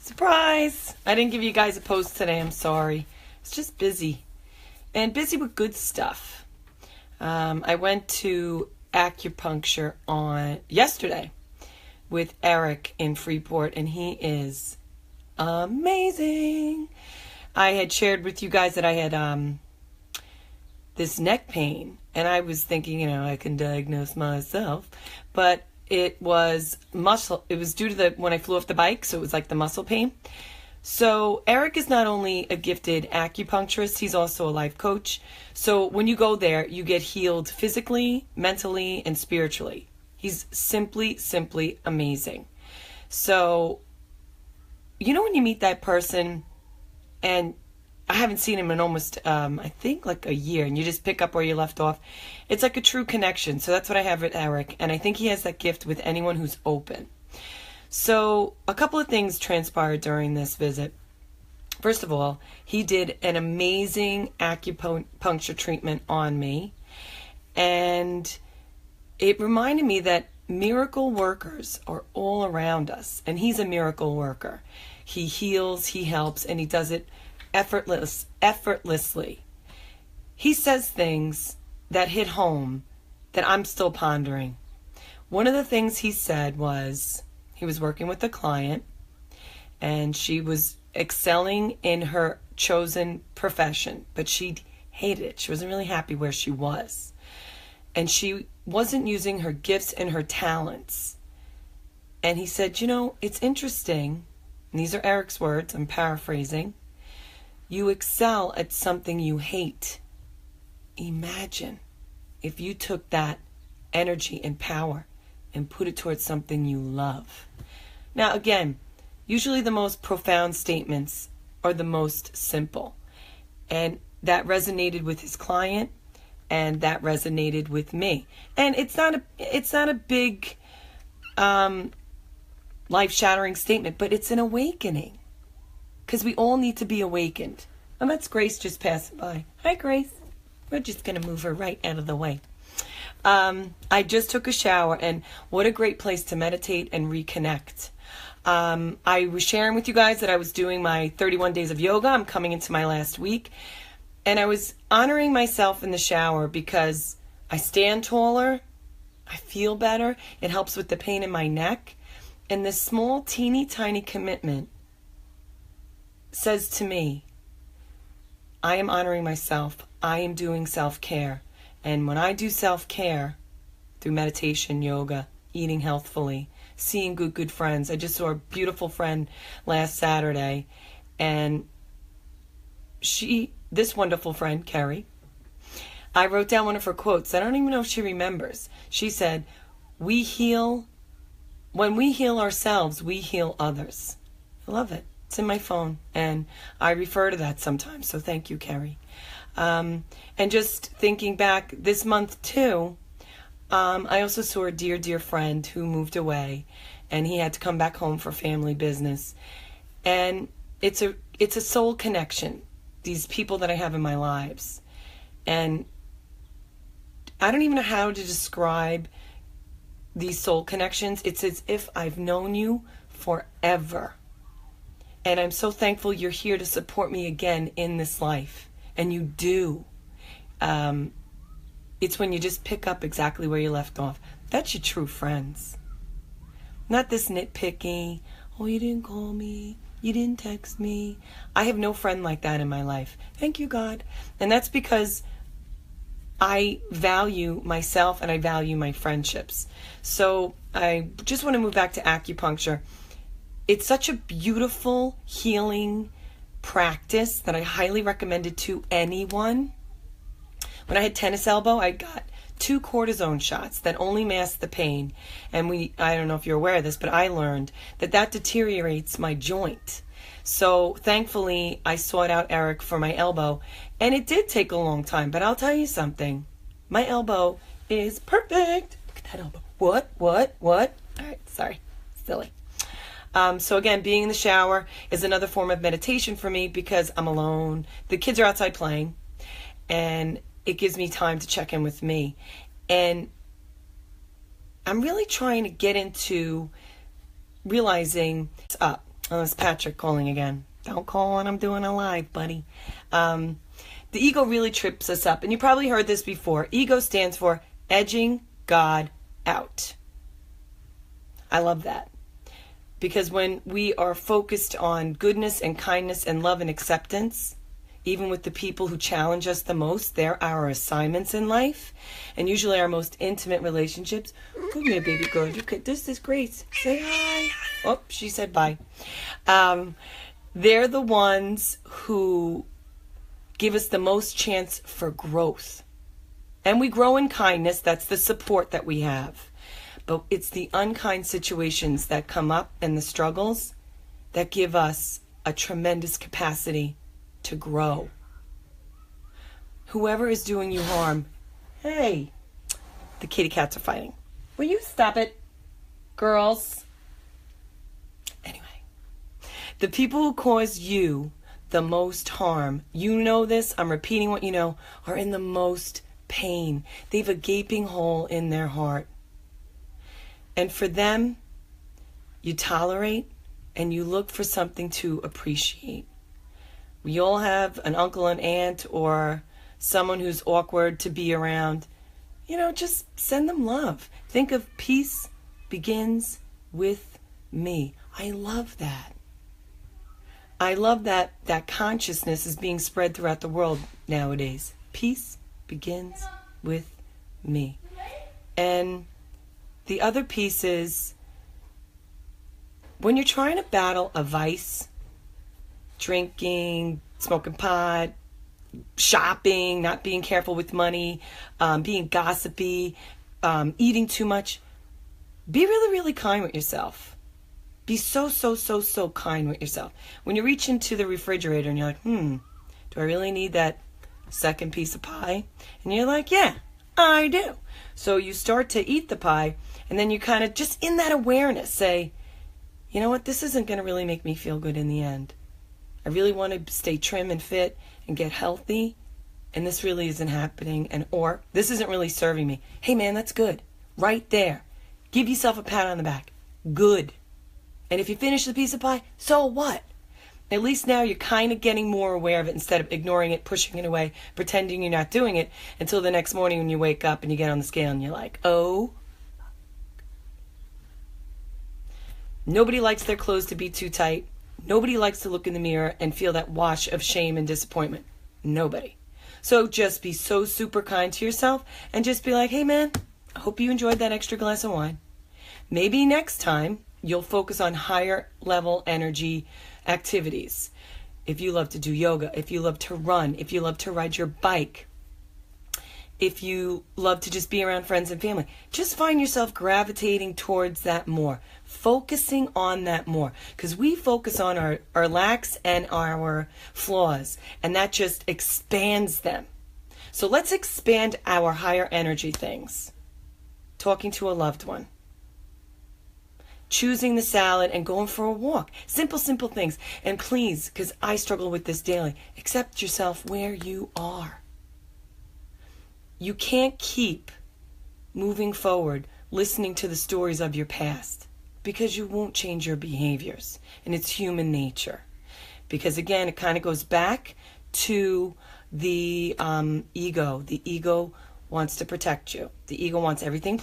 Surprise! I didn't give you guys a post today. I'm sorry. It's just busy. And busy with good stuff. I went to acupuncture on yesterday with Eric in Freeport, and he is amazing. I had shared with you guys that I had this neck pain, and I was thinking, I can diagnose myself, but it was muscle. It was due to when I flew off the bike, so it was like the muscle pain. So Eric is not only a gifted acupuncturist, he's also a life coach. So when you go there, you get healed physically, mentally, and spiritually. He's simply amazing. So, when you meet that person, and I haven't seen him in almost, I think like a year, and you just pick up where you left off. It's like a true connection. So that's what I have with Eric. And I think he has that gift with anyone who's open. So a couple of things transpired during this visit. First of all, he did an amazing acupuncture treatment on me. And it reminded me that miracle workers are all around us. And he's a miracle worker. He heals, he helps, and he does it effortlessly. He says things that hit home that I'm still pondering. One of the things he said was he was working with a client, and she was excelling in her chosen profession, but she hated it. She wasn't really happy where she was. And she wasn't using her gifts and her talents. And he said, it's interesting, and these are Eric's words, I'm paraphrasing, you excel at something you hate. Imagine if you took that energy and power and put it towards something you love. Now, again, usually the most profound statements are the most simple. And that resonated with his client, and that resonated with me. And it's not a big life-shattering statement, but it's an awakening. Because we all need to be awakened. And that's Grace just passing by. Hi, Grace. We're just going to move her right out of the way. I just took a shower, and what a great place to meditate and reconnect. I was sharing with you guys that I was doing my 31 days of yoga. I'm coming into my last week. And I was honoring myself in the shower because I stand taller. I feel better. It helps with the pain in my neck. And this small, teeny, tiny commitment says to me, I am honoring myself. I am doing self-care. And when I do self-care through meditation, yoga, eating healthfully, seeing good friends. I just saw a beautiful friend last Saturday, and this wonderful friend, Carrie, I wrote down one of her quotes. I don't even know if she remembers. She said, when we heal ourselves, we heal others. I love it. It's in my phone, and I refer to that sometimes, so thank you, Carrie. And just thinking back this month, too, I also saw a dear friend who moved away, and he had to come back home for family business. And it's a soul connection, these people that I have in my lives. And I don't even know how to describe these soul connections. It's as if I've known you forever. And I'm so thankful you're here to support me again in this life. And you do. It's when you just pick up exactly where you left off. That's your true friends. Not this nitpicky, oh, you didn't call me, you didn't text me. I have no friend like that in my life. Thank you, God. And that's because I value myself and I value my friendships. So I just want to move back to acupuncture. It's such a beautiful healing practice that I highly recommend it to anyone. When I had tennis elbow, I got 2 cortisone shots that only mask the pain. And I don't know if you're aware of this, but I learned that deteriorates my joint. So thankfully, I sought out Eric for my elbow. And it did take a long time, but I'll tell you something. My elbow is perfect. Look at that elbow. What? All right, sorry. Silly. So again, being in the shower is another form of meditation for me because I'm alone. The kids are outside playing, and it gives me time to check in with me. And I'm really trying to get into realizing it's up. Oh, it's Patrick calling again. Don't call when I'm doing a live, buddy. The ego really trips us up. And you probably heard this before. Ego stands for edging God out. I love that. Because when we are focused on goodness and kindness and love and acceptance, even with the people who challenge us the most, they're our assignments in life. And usually our most intimate relationships. Come here, baby girl. This is Grace. Say hi. Oh, she said bye. They're the ones who give us the most chance for growth. And we grow in kindness. That's the support that we have. But it's the unkind situations that come up and the struggles that give us a tremendous capacity to grow. Whoever is doing you harm, hey, the kitty cats are fighting. Will you stop it, girls? Anyway, the people who cause you the most harm, you know this, I'm repeating what you know, are in the most pain. They have a gaping hole in their heart. And for them, you tolerate and you look for something to appreciate. We all have an uncle and aunt or someone who's awkward to be around. You know, just send them love. Think of peace begins with me. I love that. I love that consciousness is being spread throughout the world nowadays. Peace begins with me. And the other piece is when you're trying to battle a vice, drinking, smoking pot, shopping, not being careful with money, being gossipy, eating too much, be really, really kind with yourself. Be so kind with yourself. When you reach into the refrigerator and you're like, do I really need that second piece of pie? And you're like, yeah, I do. So you start to eat the pie, and then you kind of just in that awareness say, you know what, this isn't going to really make me feel good in the end. I really want to stay trim and fit and get healthy, and this really isn't happening, or this isn't really serving me. Hey man, that's good. Right there. Give yourself a pat on the back. Good. And if you finish the piece of pie, so what? At least now you're kind of getting more aware of it instead of ignoring it, pushing it away, pretending you're not doing it until the next morning when you wake up and you get on the scale and you're like, oh. Nobody likes their clothes to be too tight. Nobody likes to look in the mirror and feel that wash of shame and disappointment. Nobody. So just be so super kind to yourself and just be like, hey man, I hope you enjoyed that extra glass of wine. Maybe next time you'll focus on higher level energy activities. If you love to do yoga, if you love to run, if you love to ride your bike, if you love to just be around friends and family, just find yourself gravitating towards that more, focusing on that more, because we focus on our lacks and our flaws, and that just expands them. So let's expand our higher energy things. Talking to a loved one, choosing the salad and going for a walk. Simple things. And please, because I struggle with this daily, accept yourself where you are. You can't keep moving forward listening to the stories of your past because you won't change your behaviors. And it's human nature. Because again, it kind of goes back to the ego. The ego wants to protect you. The ego wants everything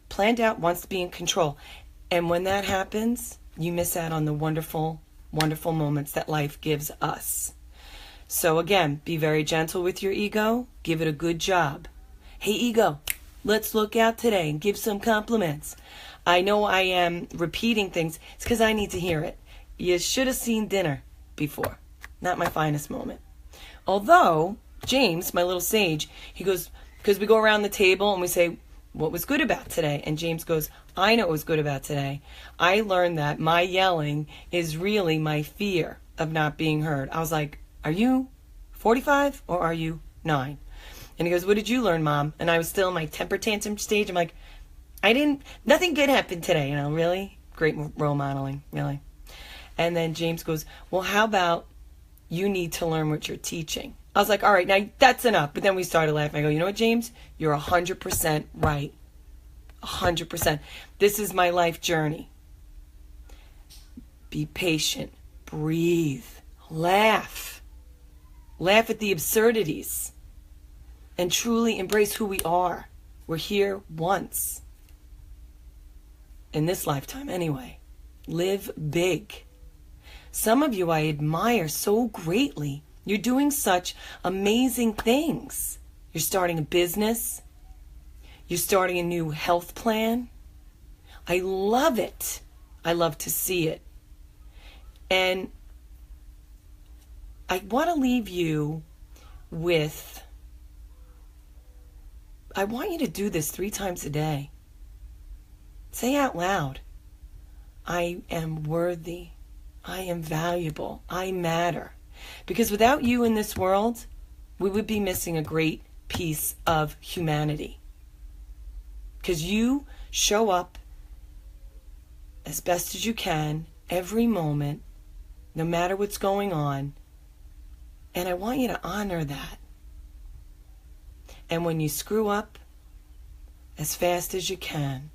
planned out, wants to be in control. And when that happens, you miss out on the wonderful, wonderful moments that life gives us. So again, be very gentle with your ego. Give it a good job. Hey ego, let's look out today and give some compliments. I know I am repeating things. It's because I need to hear it. You should have seen dinner before. Not my finest moment. Although, James, my little sage, he goes, because we go around the table and we say, what was good about today? And James goes, I know what was good about today. I learned that my yelling is really my fear of not being heard. I was like, are you 45 or are you 9? And he goes, what did you learn, Mom? And I was still in my temper tantrum stage. I'm like, nothing good happened today. Really? Great role modeling, really. And then James goes, well, how about you need to learn what you're teaching? I was like, all right, now that's enough. But then we started laughing. I go, you know what, James? You're 100% right. 100%. This is my life journey. Be patient. Breathe. Laugh. Laugh at the absurdities. And truly embrace who we are. We're here once. In this lifetime, anyway. Live big. Some of you I admire so greatly. You're doing such amazing things. You're starting a business. You're starting a new health plan. I love it. I love to see it. And I want to leave you with, I want you to do this 3 times a day. Say out loud, I am worthy. I am valuable. I matter. Because without you in this world, we would be missing a great piece of humanity. Because you show up as best as you can every moment, no matter what's going on. And I want you to honor that. And when you screw up, as fast as you can,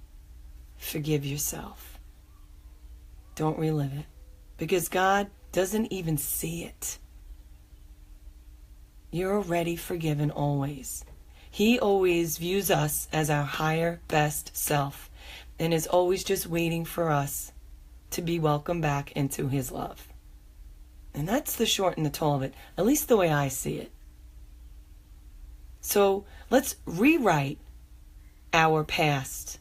forgive yourself. Don't relive it. Because God doesn't even see it. You're already forgiven always. He always views us as our higher, best self, and is always just waiting for us to be welcomed back into His love. And that's the short and the tall of it, at least the way I see it. So let's rewrite our past.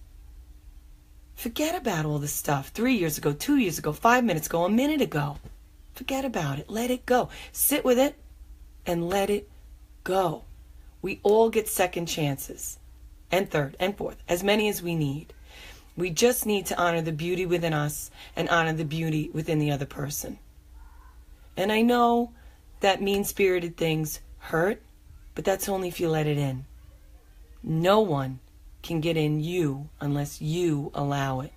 Forget about all this stuff 3 years ago, 2 years ago, 5 minutes ago, a minute ago. Forget about it. Let it go. Sit with it and let it go. We all get second chances, and third and fourth, as many as we need. We just need to honor the beauty within us and honor the beauty within the other person. And I know that mean-spirited things hurt, but that's only if you let it in. No one can get in you unless you allow it.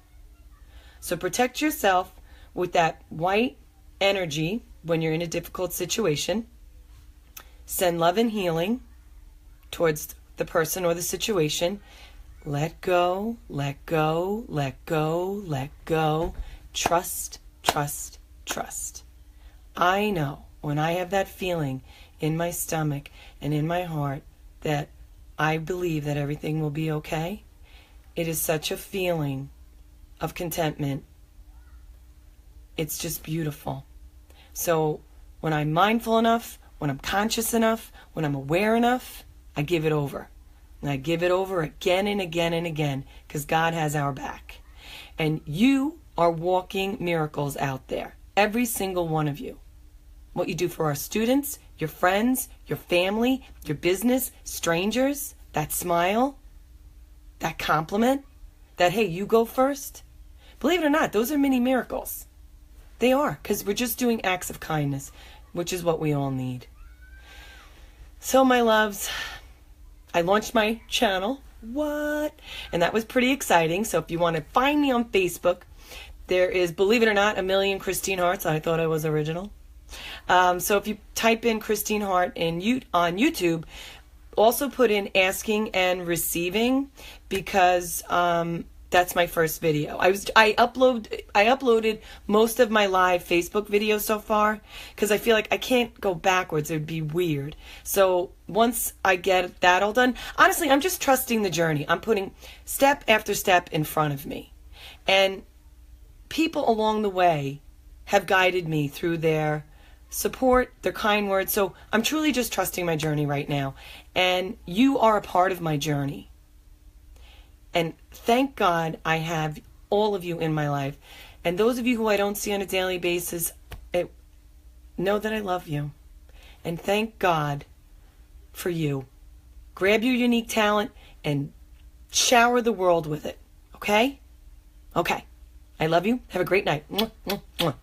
So protect yourself with that white energy when you're in a difficult situation. Send love and healing towards the person or the situation. Let go, let go, let go, let go. Trust, trust, trust. I know when I have that feeling in my stomach and in my heart that I believe that everything will be okay, it is such a feeling of contentment. It's just beautiful. So when I'm mindful enough, when I'm conscious enough, when I'm aware enough, I give it over. And I give it over again and again and again because God has our back. And you are walking miracles out there. Every single one of you. What you do for our students, your friends, your family, your business, strangers, that smile, that compliment, that, hey, you go first. Believe it or not, those are mini miracles. They are, because we're just doing acts of kindness, which is what we all need. So, my loves, I launched my channel. What? And that was pretty exciting. So if you want to find me on Facebook, there is, believe it or not, 1,000,000 Christine Harts. I thought I was original. So if you type in Christine Hart on YouTube, also put in asking and receiving, because that's my first video. I uploaded most of my live Facebook videos so far because I feel like I can't go backwards. It would be weird. So once I get that all done, honestly, I'm just trusting the journey. I'm putting step after step in front of me. And people along the way have guided me through their support, their kind words. So I'm truly just trusting my journey right now. And you are a part of my journey. And thank God I have all of you in my life. And those of you who I don't see on a daily basis, know that I love you. And thank God for you. Grab your unique talent and shower the world with it. Okay? Okay. I love you. Have a great night. Mwah, mwah, mwah.